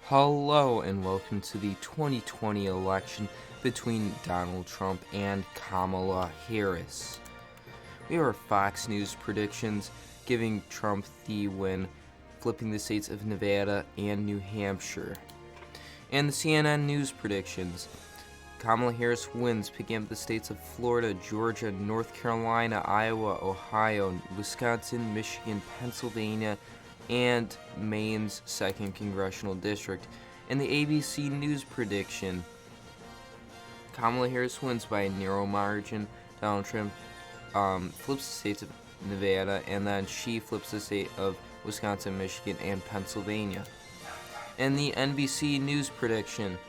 Hello and welcome to the 2020 election between Donald Trump and Kamala Harris. We have our Fox News predictions giving Trump the win, flipping the states of Nevada and New Hampshire. And the CNN News predictions. Kamala Harris wins, picking up the states of Florida, Georgia, North Carolina, Iowa, Ohio, Wisconsin, Michigan, Pennsylvania, and Maine's 2nd Congressional District. In the ABC News prediction, Kamala Harris wins by a narrow margin. Donald Trump flips the states of Nevada, and then she flips the state of Wisconsin, Michigan, and Pennsylvania. In the NBC News prediction,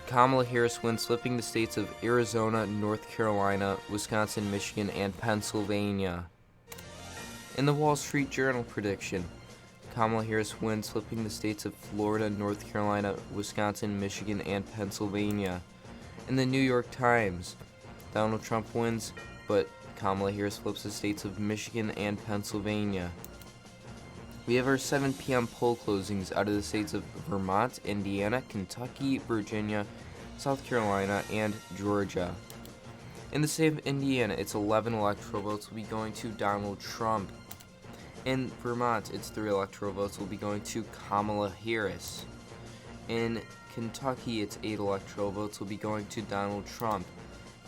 Kamala Harris wins, flipping the states of Arizona, North Carolina, Wisconsin, Michigan, and Pennsylvania. In the Wall Street Journal prediction, Kamala Harris wins, flipping the states of Florida, North Carolina, Wisconsin, Michigan, and Pennsylvania. In the New York Times, Donald Trump wins, but Kamala Harris flips the states of Michigan and Pennsylvania. We have our 7 p.m. poll closings out of the states of Vermont, Indiana, Kentucky, Virginia, South Carolina, and Georgia. In the state of Indiana, it's 11 electoral votes will be going to Donald Trump. In Vermont, it's 3 electoral votes will be going to Kamala Harris. In Kentucky, it's 8 electoral votes will be going to Donald Trump.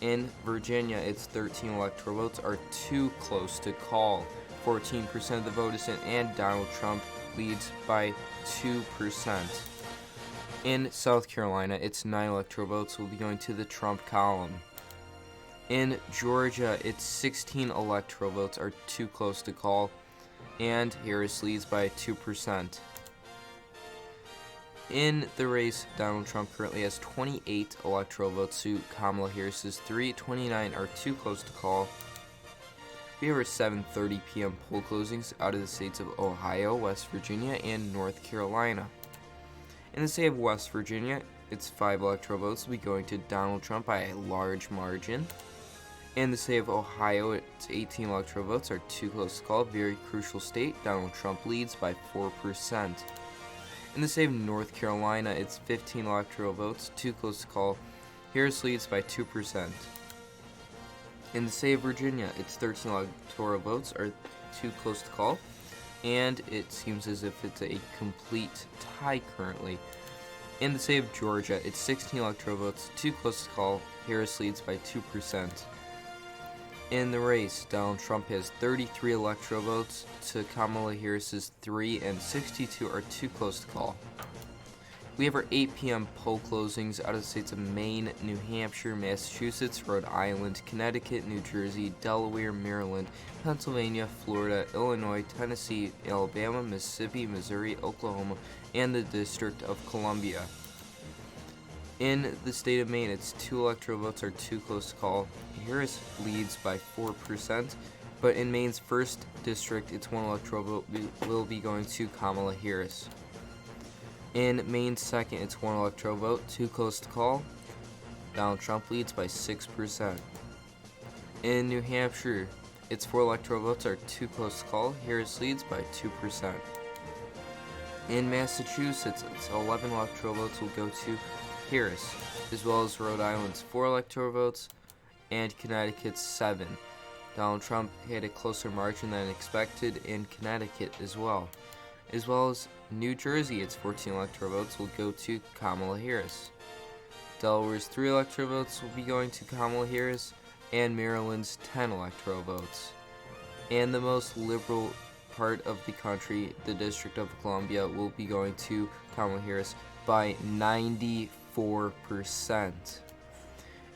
In Virginia, it's 13 electoral votes are too close to call. 14% of the vote is in, and Donald Trump leads by 2%. In South Carolina, it's 9 electoral votes will be going to the Trump column. In Georgia, it's 16 electoral votes are too close to call, and Harris leads by 2%. In the race, Donald Trump currently has 28 electoral votes to Kamala Harris's 3. 29 are too close to call. We have our 7:30 p.m. poll closings out of the states of Ohio, West Virginia, and North Carolina. In the state of West Virginia, it's 5 electoral votes will be going to Donald Trump by a large margin. In the state of Ohio, it's 18 electoral votes are too close to call. Very crucial state. Donald Trump leads by 4%. In the state of North Carolina, it's 15 electoral votes too close to call. Harris leads by 2%. In the state of Virginia, it's 13 electoral votes are too close to call, and it seems as if it's a complete tie currently. In the state of Georgia, it's 16 electoral votes too close to call. Harris leads by 2%. In the race, Donald Trump has 33 electoral votes to Kamala Harris's 3, and 62 are too close to call. We have our 8 p.m. poll closings out of the states of Maine, New Hampshire, Massachusetts, Rhode Island, Connecticut, New Jersey, Delaware, Maryland, Pennsylvania, Florida, Illinois, Tennessee, Alabama, Mississippi, Missouri, Oklahoma, and the District of Columbia. In the state of Maine, it's 2 electoral votes are too close to call. Harris leads by 4%, but in Maine's 1st district, it's 1 electoral vote will be going to Kamala Harris. In Maine's 2nd, it's 1 electoral vote too close to call. Donald Trump leads by 6%. In New Hampshire, it's 4 electoral votes are too close to call. Harris leads by 2%. In Massachusetts, it's 11 electoral votes will go to Harris, as well as Rhode Island's 4 electoral votes, and Connecticut's 7. Donald Trump had a closer margin than expected in Connecticut as well as New Jersey, its 14 electoral votes will go to Kamala Harris. Delaware's 3 electoral votes will be going to Kamala Harris, and Maryland's 10 electoral votes. And the most liberal part of the country, the District of Columbia, will be going to Kamala Harris by 94%.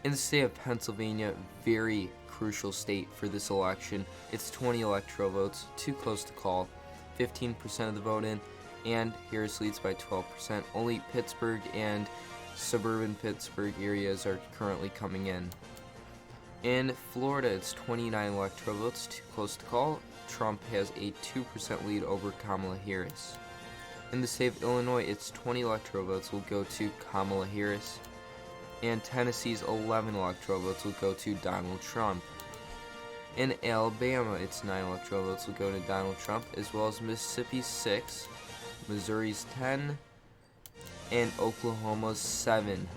In the state of Pennsylvania, very crucial state for this election, it's 20 electoral votes too close to call. 15% of the vote in, and Harris leads by 12%. Only Pittsburgh and suburban Pittsburgh areas are currently coming in. In Florida, it's 29 electoral votes too close to call. Trump has a 2% lead over Kamala Harris. In the state of Illinois, it's 20 electoral votes will go to Kamala Harris, and Tennessee's 11 electoral votes will go to Donald Trump. In Alabama, its 9 electoral votes will go to Donald Trump, as well as Mississippi's 6, Missouri's 10, and Oklahoma's 7.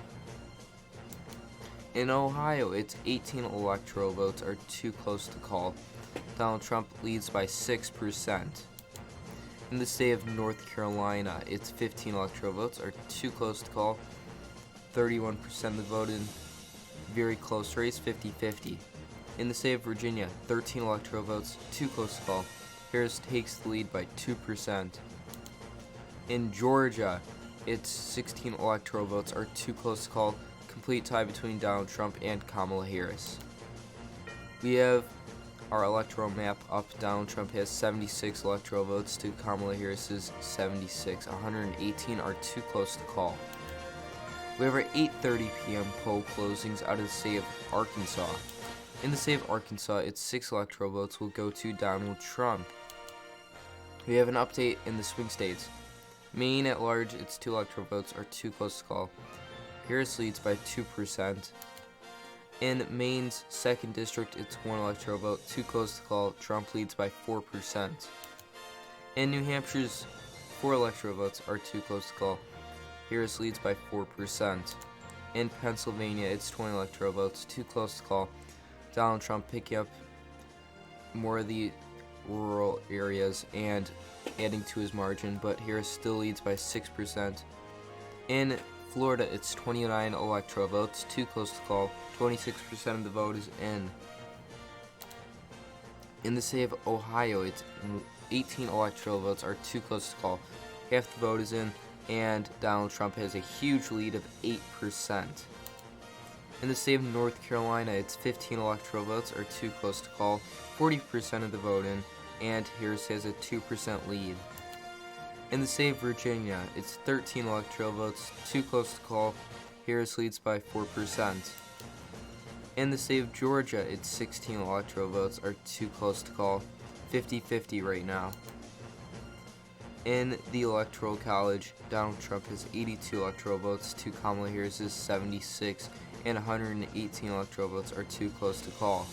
In Ohio, it's 18 electoral votes are too close to call. Donald Trump leads by 6%. In the state of North Carolina, it's 15 electoral votes are too close to call. 31% of the vote in very close race, 50-50. In the state of Virginia, 13 electoral votes too close to call. Harris takes the lead by 2%. In Georgia, it's 16 electoral votes are too close to call. Complete tie between Donald Trump and Kamala Harris. We have our electoral map up. Donald Trump has 76 electoral votes to Kamala Harris's 76. 118 are too close to call. We have our 8:30 p.m. poll closings out of the state of Arkansas. In the state of Arkansas, it's 6 electoral votes will go to Donald Trump. We have an update in the swing states. Maine at large, its 2 electoral votes are too close to call. Harris leads by 2%. In Maine's 2nd district, it's 1 electoral vote too close to call. Trump leads by 4%. In New Hampshire's 4 electoral votes are too close to call. Harris leads by 4%. In Pennsylvania, it's 20 electoral votes too close to call. Donald Trump picking up more of the rural areas and adding to his margin, but Harris still leads by 6%. In Florida, it's 29 electoral votes too close to call. 26% of the vote is in. In the state of Ohio, it's 18 electoral votes are too close to call. Half the vote is in, and Donald Trump has a huge lead of 8%. In the state of North Carolina, it's 15 electoral votes are too close to call. 40% of the vote in, and Harris has a 2% lead. In the state of Virginia, it's 13 electoral votes too close to call. Harris leads by 4%. In the state of Georgia, it's 16 electoral votes are too close to call. 50-50 right now. In the Electoral College, Donald Trump has 82 electoral votes to Kamala Harris's 76, and 118 electoral votes are too close to call.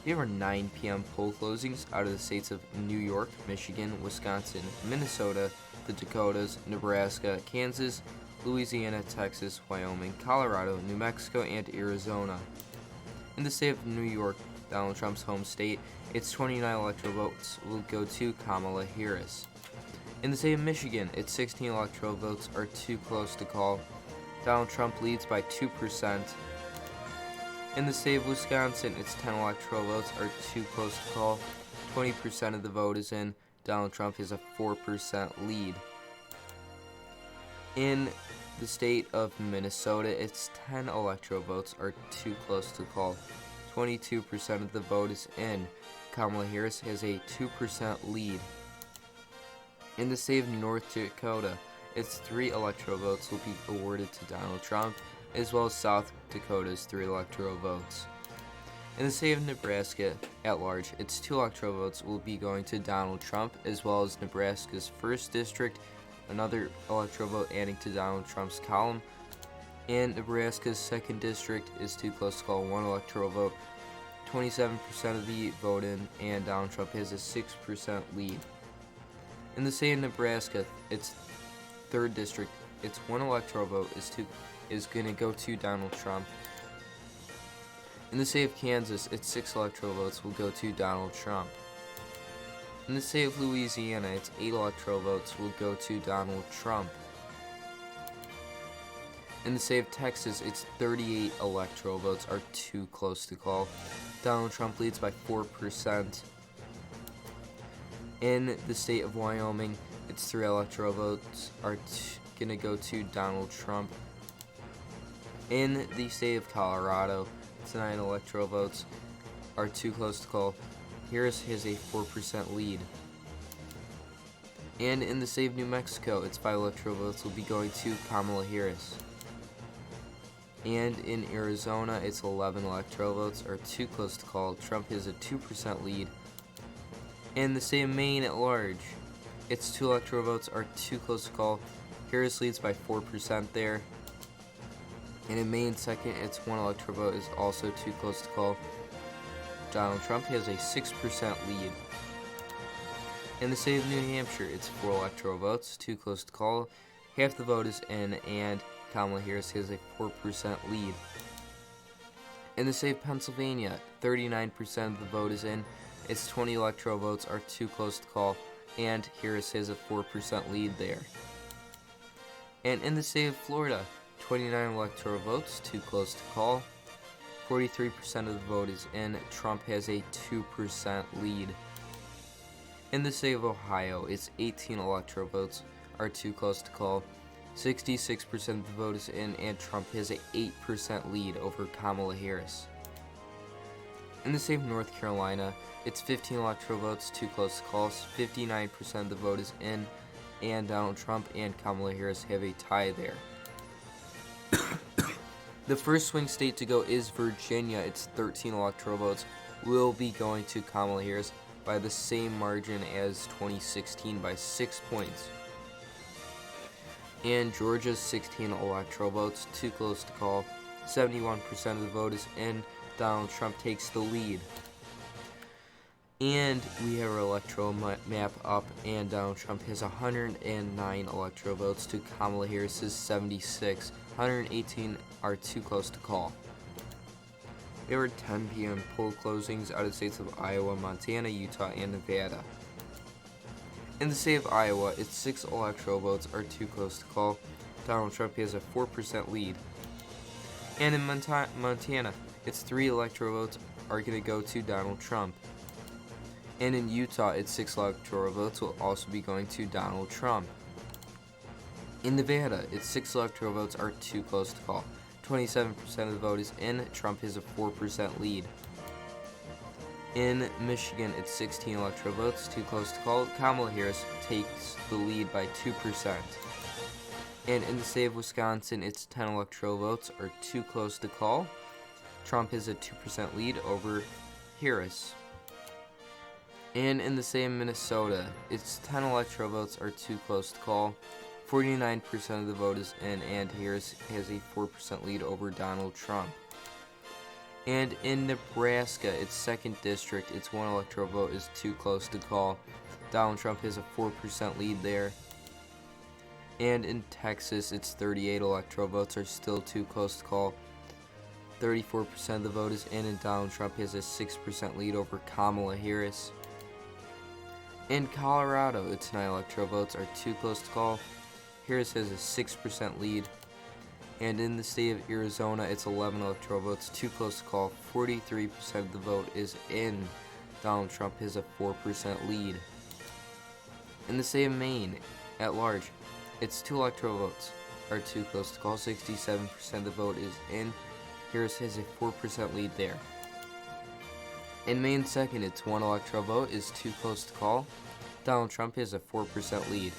We have our 9 p.m. poll closings out of the states of New York, Michigan, Wisconsin, Minnesota, the Dakotas, Nebraska, Kansas, Louisiana, Texas, Wyoming, Colorado, New Mexico, and Arizona. In the state of New York, Donald Trump's home state, its 29 electoral votes will go to Kamala Harris. In the state of Michigan, its 16 electoral votes are too close to call. Donald Trump leads by 2%. In the state of Wisconsin, its 10 electoral votes are too close to call. 20% of the vote is in. Donald Trump has a 4% lead. In the state of Minnesota, its 10 electoral votes are too close to call. 22% of the vote is in. Kamala Harris has a 2% lead. In the state of North Dakota, its 3 electoral votes will be awarded to Donald Trump, as well as South Dakota's 3 electoral votes. In the state of Nebraska at large, its 2 electoral votes will be going to Donald Trump, as well as Nebraska's 1st district, another electoral vote adding to Donald Trump's column, and Nebraska's 2nd district is too close to call. 1 electoral vote, 27% of the vote in, and Donald Trump has a 6% lead. In the state of Nebraska, its 3rd district, its 1 electoral vote is going to go to Donald Trump. In the state of Kansas, its 6 electoral votes will go to Donald Trump. In the state of Louisiana, its 8 electoral votes will go to Donald Trump. In the state of Texas, its 38 electoral votes are too close to call. Donald Trump leads by 4%. In the state of Wyoming, its 3 electoral votes are going to go to Donald Trump. In the state of Colorado, its 9 electoral votes are too close to call. Harris has a 4% lead. And in the state of New Mexico, its 5 electoral votes will be going to Kamala Harris. And in Arizona, its 11 electoral votes are too close to call. Trump has a 2% lead. In the state of Maine at large, its 2 electoral votes are too close to call. Harris leads by 4% there. And in Maine's 2nd, its 1 electoral vote is also too close to call. Donald Trump has a 6% lead. In the state of New Hampshire, its 4 electoral votes too close to call. half the vote is in, and Kamala Harris has a 4% lead. In the state of Pennsylvania, 39% of the vote is in. Its 20 electoral votes are too close to call, and Harris has a 4% lead there. And in the state of Florida, 29 electoral votes, too close to call. 43% of the vote is in. Trump has a 2% lead. In the state of Ohio, its 18 electoral votes are too close to call. 66% of the vote is in, and Trump has an 8% lead over Kamala Harris. In the state of North Carolina, it's 15 electoral votes, too close to call. 59% of the vote is in, and Donald Trump and Kamala Harris have a tie there. The first swing state to go is Virginia. Its 13 electoral votes will be going to Kamala Harris by the same margin as 2016 by 6 points. And Georgia's 16 electoral votes, too close to call. 71% of the vote is in. Donald Trump takes the lead. And we have our electoral map up, and Donald Trump has 109 electoral votes to Kamala Harris's 76. 118 are too close to call. There were 10 p.m. poll closings out of the states of Iowa, Montana, Utah, and Nevada. In the state of Iowa, its 6 electoral votes are too close to call. Donald Trump has a 4% lead. And in Montana, its 3 electoral votes are going to go to Donald Trump. And in Utah, its 6 electoral votes will also be going to Donald Trump. In Nevada, its 6 electoral votes are too close to call. 27% of the vote is in. Trump has a 4% lead. In Michigan, it's 16 electoral votes, too close to call. Kamala Harris takes the lead by 2%. And in the state of Wisconsin, it's 10 electoral votes are too close to call. Trump has a 2% lead over Harris. And in the state of Minnesota, its 10 electoral votes are too close to call. 49% of the vote is in, and Harris has a 4% lead over Donald Trump. And in Nebraska, its 2nd district, its 1 electoral vote is too close to call. Donald Trump has a 4% lead there. And in Texas, its 38 electoral votes are still too close to call. 34% of the vote is in, and Donald Trump has a 6% lead over Kamala Harris. In Colorado, its 9 electoral votes are too close to call. Harris has a 6% lead. And in the state of Arizona, it's 11 electoral votes, too close to call. 43% of the vote is in. Donald Trump has a 4% lead. In the state of Maine, at large, its 2 electoral votes are too close to call. 67% of the vote is in. Harris has a 4% lead there. In Maine 2nd, its 1 electoral vote is too close to call. Donald Trump has a 4% lead.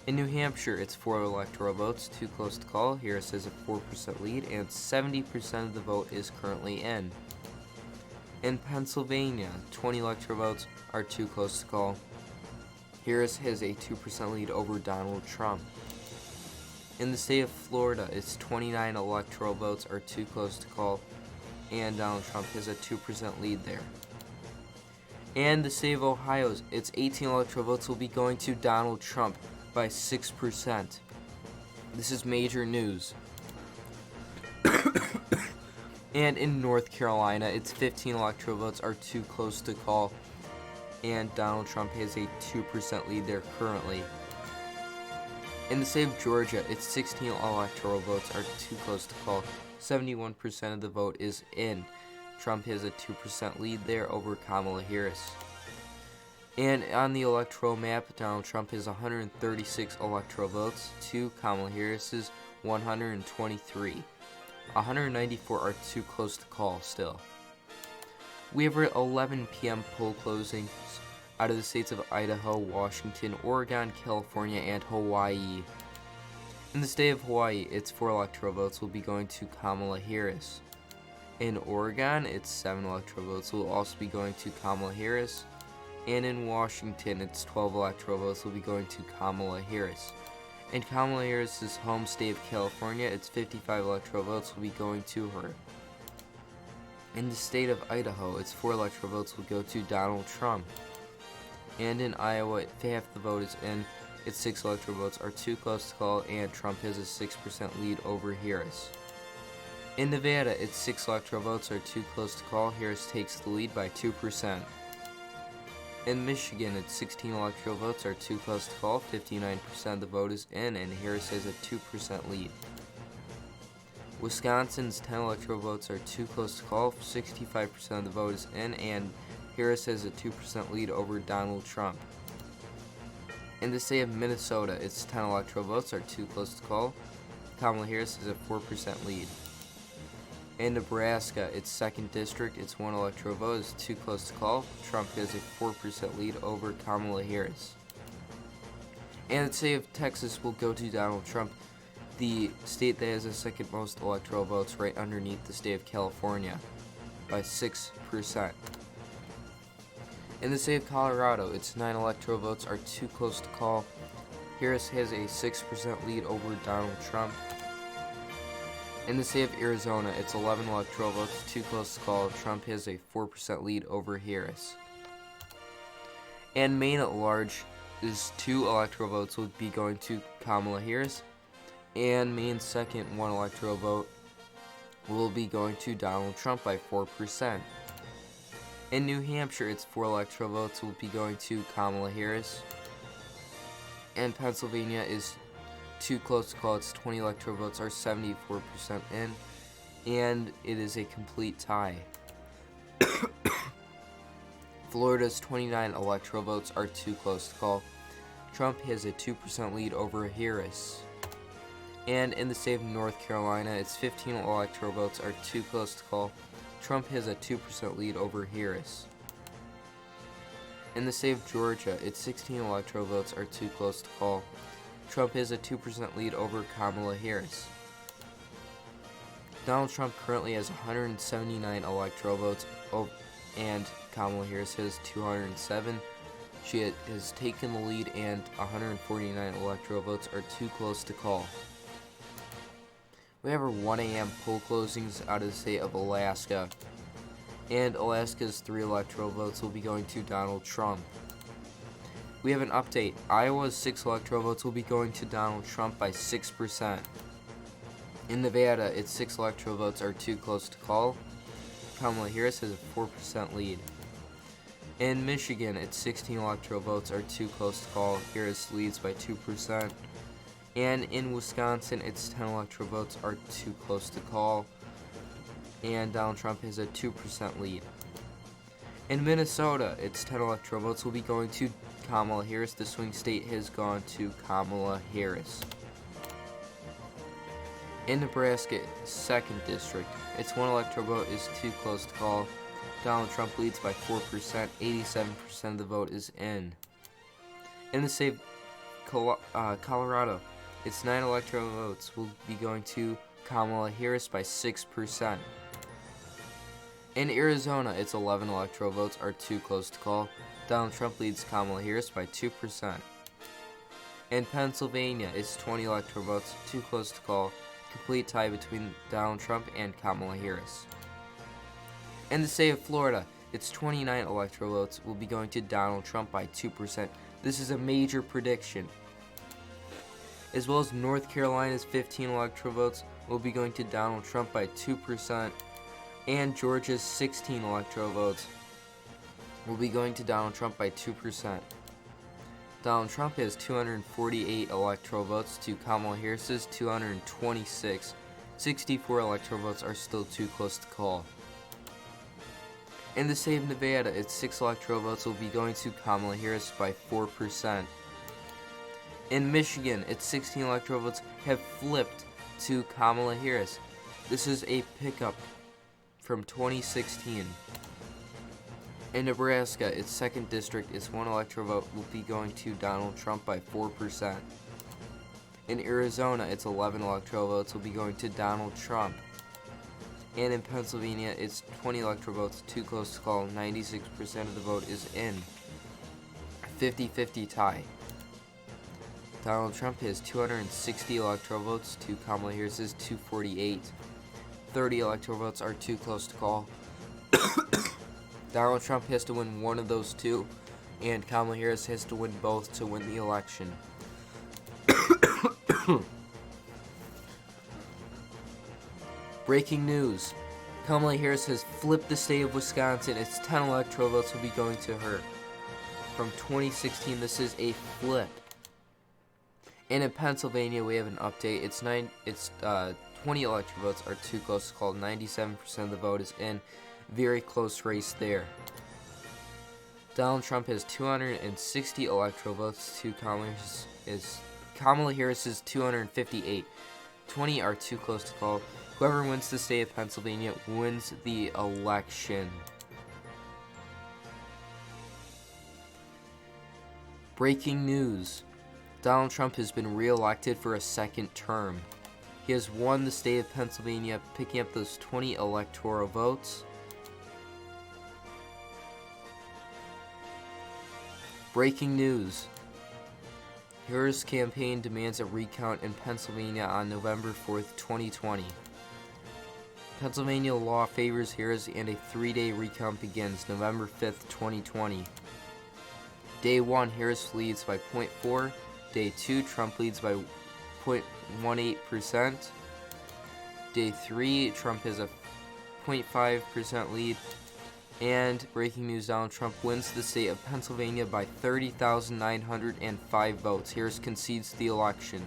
In New Hampshire, it's 4 electoral votes, too close to call. Harris has a 4% lead, and 70% of the vote is currently in. In Pennsylvania, 20 electoral votes are too close to call. Harris has a 2% lead over Donald Trump. In the state of Florida, its 29 electoral votes are too close to call, and Donald Trump has a 2% lead there. And the state of Ohio, its 18 electoral votes will be going to Donald Trump by 6%. This is major news. And in North Carolina, its 15 electoral votes are too close to call, and Donald Trump has a 2% lead there currently. In the state of Georgia, its 16 electoral votes are too close to call. 71% of the vote is in. Trump has a 2% lead there over Kamala Harris. And on the electoral map, Donald Trump has 136 electoral votes to Kamala Harris's 123. 194 are too close to call still. We have our 11 p.m. poll closings out of the states of Idaho, Washington, Oregon, California, and Hawaii. In the state of Hawaii, its 4 electoral votes will be going to Kamala Harris. In Oregon, its 7 electoral votes will also be going to Kamala Harris. And in Washington, its 12 electoral votes will be going to Kamala Harris. In Kamala Harris's home state of California, its 55 electoral votes will be going to her. In the state of Idaho, its 4 electoral votes will go to Donald Trump. And in Iowa, half the vote is in. its 6 electoral votes are too close to call, and Trump has a 6% lead over Harris. In Nevada, its 6 electoral votes are too close to call. Harris takes the lead by 2%. In Michigan, its 16 electoral votes are too close to call. 59% of the vote is in, and Harris has a 2% lead. Wisconsin's 10 electoral votes are too close to call. 65% of the vote is in, and Harris has a 2% lead over Donald Trump. In the state of Minnesota, its 10 electoral votes are too close to call. Kamala Harris has a 4% lead. In Nebraska, its 2nd district, its 1 electoral vote is too close to call. Trump has a 4% lead over Kamala Harris. And the state of Texas will go to Donald Trump, the state that has the 2nd most electoral votes, right underneath the state of California, by 6%. In the state of Colorado, its 9 electoral votes are too close to call. Harris has a 6% lead over Donald Trump. In the state of Arizona, its 11 electoral votes too close to call. Trump has a 4% lead over Harris. And Maine at large is 2 electoral votes will be going to Kamala Harris, and Maine's 2nd 1 electoral vote will be going to Donald Trump by 4%. In New Hampshire, its 4 electoral votes will be going to Kamala Harris, and Pennsylvania is too close to call. Its 20 electoral votes are 74% in, and it is a complete tie. Florida's 29 electoral votes are too close to call. Trump has a 2% lead over Harris. And in the state of North Carolina, its 15 electoral votes are too close to call. Trump has a 2% lead over Harris. In the state of Georgia, its 16 electoral votes are too close to call. Trump has a 2% lead over Kamala Harris. Donald Trump currently has 179 electoral votes, and Kamala Harris has 207. She has taken the lead, and 149 electoral votes are too close to call. We have our 1 a.m. poll closings out of the state of Alaska, and Alaska's 3 electoral votes will be going to Donald Trump. We have an update. Iowa's 6 electoral votes will be going to Donald Trump by 6%. In Nevada, its 6 electoral votes are too close to call. Kamala Harris has a 4% lead. In Michigan, its 16 electoral votes are too close to call. Harris leads by 2%. And in Wisconsin, its 10 electoral votes are too close to call, and Donald Trump has a 2% lead. In Minnesota, its 10 electoral votes will be going to Kamala Harris. The swing state has gone to Kamala Harris. In Nebraska, 2nd district, its 1 electoral vote is too close to call. Donald Trump leads by 4%. 87% of the vote is in. In the state of Colorado, its 9 electoral votes will be going to Kamala Harris by 6%. In Arizona, its 11 electoral votes are too close to call. Donald Trump leads Kamala Harris by 2%. In Pennsylvania, its 20 electoral votes too close to call. Complete tie between Donald Trump and Kamala Harris. In the state of Florida, its 29 electoral votes will be going to Donald Trump by 2%. This is a major prediction. As well as North Carolina's 15 electoral votes will be going to Donald Trump by 2%, and Georgia's 16 electoral votes will be going to Donald Trump by 2%. Donald Trump has 248 electoral votes to Kamala Harris's 226. 64 electoral votes are still too close to call. In the state of Nevada, its 6 electoral votes will be going to Kamala Harris by 4%. In Michigan, its 16 electoral votes have flipped to Kamala Harris. This is a pickup from 2016. In Nebraska, its 2nd district, its 1 electoral vote will be going to Donald Trump by 4%. In Arizona, its 11 electoral votes will be going to Donald Trump. And in Pennsylvania, its 20 electoral votes too close to call. 96% of the vote is in. 50-50 tie. Donald Trump has 260 electoral votes to Kamala Harris's 248. 30 electoral votes are too close to call. Donald Trump has to win one of those two, and Kamala Harris has to win both to win the election. Breaking news. Kamala Harris has flipped the state of Wisconsin. Its 10 electoral votes will be going to her. From 2016, this is a flip. And in Pennsylvania, we have an update. It's 20 electoral votes are too close to call. 97% of the vote is in. Very close race there. Donald Trump has 260 electoral votes to Kamala Harris's 258. 20 are too close to call. Whoever wins the state of Pennsylvania wins the election. Breaking news. Donald Trump has been re-elected for a second term. He has won the state of Pennsylvania, picking up those 20 electoral votes. Breaking news. Harris' campaign demands a recount in Pennsylvania on November 4th, 2020. Pennsylvania law favors Harris and a 3-day recount begins November 5th, 2020. Day 1, Harris leads by 0.4. Day 2, Trump leads by 0.18%. Day 3, Trump has a 0.5% lead. And breaking news, Donald Trump wins the state of Pennsylvania by 30,905 votes. Harris concedes the election.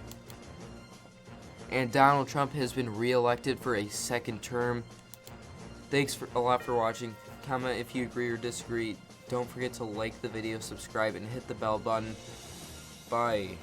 And Donald Trump has been re-elected for a second term. Thanks a lot for watching. Comment if you agree or disagree. Don't forget to like the video, subscribe, and hit the bell button. Bye.